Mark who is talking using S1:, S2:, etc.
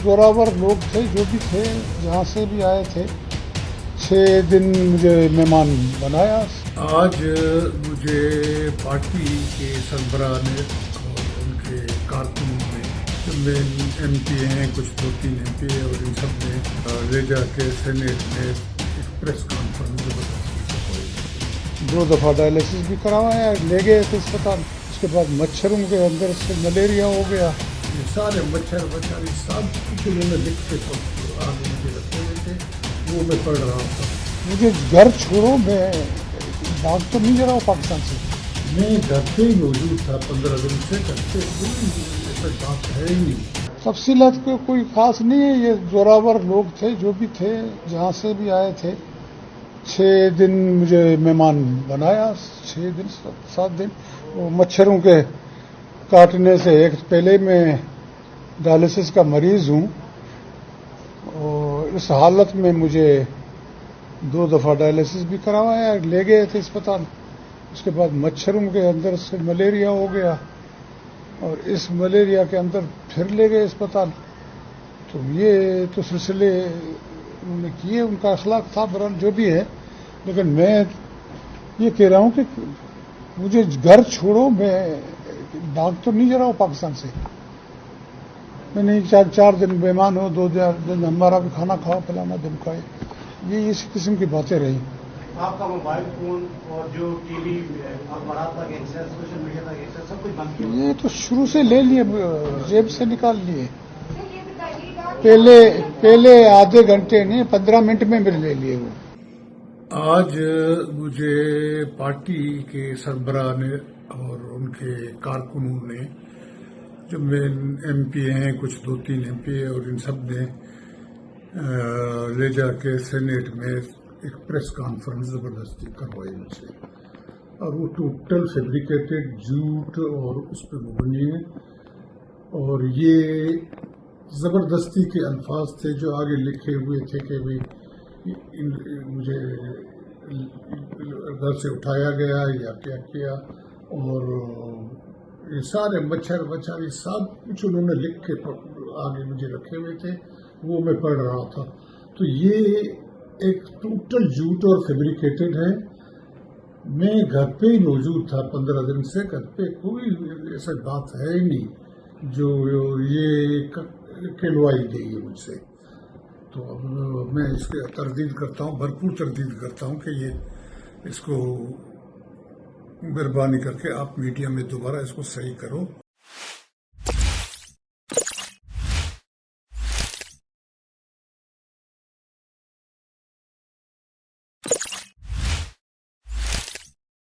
S1: जोरावर लोग थे जो भी थे, जहाँ से भी आए थे। 6 दिन मुझे मेहमान बनाया।
S2: आज मुझे पार्टी के सरबराह ने और उनके कारकुनों ने, मेन MP हैं, कुछ 2-3 MP और इन सब ने ले जाके सेनेट में एक प्रेस कॉन्फ्रेंस में
S1: 2 दफ़ा डायलिसिस भी करवाया, ले गए थे अस्पताल। उसके बाद मच्छरों के अंदर से मलेरिया हो गया।
S2: ये सारे मच्छर सब कुछ उन्होंने लिख के आगे मुझे रखे हुए थे, वो मैं पढ़ रहा था।
S1: मुझे घर छोड़ो, मैं भाग तो नहीं जा रहा हूँ पाकिस्तान से।
S2: मैं घर पे ही मौजूद था 15 दिन से, घर पे कोई ऐसा बात है ही नहीं।
S1: तफसीलात को कोई खास नहीं है, ये जोरावर लोग थे जो भी थे, जहाँ से भी आए थे। 6 दिन मुझे मेहमान बनाया, 6 दिन 7 दिन। वो मच्छरों के काटने से, एक पहले मैं डायलिसिस का मरीज हूँ और इस हालत में मुझे 2 दफ़ा डायलिसिस भी करवाया, ले गए थे अस्पताल। उसके बाद मच्छरों के अंदर से मलेरिया हो गया और इस मलेरिया के अंदर फिर ले गए अस्पताल। तो ये तो सिलसिले उन्होंने किए, उनका अखलाक था, बहरहाल जो भी है। लेकिन मैं ये कह रहा हूँ कि मुझे घर छोड़ो, मैं भाग तो नहीं जा रहा हूँ पाकिस्तान से। मैं नहीं 4 दिन मेहमान हो, 2 दिन हमारा भी खाना खाओ, पिलाना दिन खाए, ये इस किस्म की बातें रही।
S3: आपका मोबाइल फोन और जो टीवी, अखबार तक एक्सेस, सोशल मीडिया तक एक्सेस, सब कुछ बंद किया?
S1: ये तो शुरू से ले लिए, जेब से निकाल लिए। पहले आधे घंटे नहीं, 15 मिनट में मेरे ले लिए वो।
S2: आज मुझे पार्टी के सरबराह ने और उनके कारकुनों ने, जो मेन MP हैं, कुछ 2-3 MP और इन सब ने ले जाके सेनेट में एक प्रेस कॉन्फ्रेंस जबरदस्ती करवाई मुझसे, और वो टोटल फैब्रिकेटेड झूठ और उस पर मुबनी है। और ये जबरदस्ती के अल्फाज थे जो आगे लिखे हुए थे कि भाई मुझे घर से उठाया गया या क्या किया, और ये सारे मच्छर ये सब कुछ उन्होंने लिख के आगे मुझे रखे हुए थे, वो मैं पढ़ रहा था। तो ये एक टोटल झूठ और फैब्रिकेटेड है। मैं घर पे ही मौजूद था 15 दिन से, घर पे कोई ऐसा बात है ही नहीं जो ये कहलवाई गई है मुझसे। तो अब मैं इसके तरदीद करता हूँ, भरपूर तरदीद करता हूँ कि ये इसको मेहरबानी करके आप मीडिया में दोबारा इसको सही करो।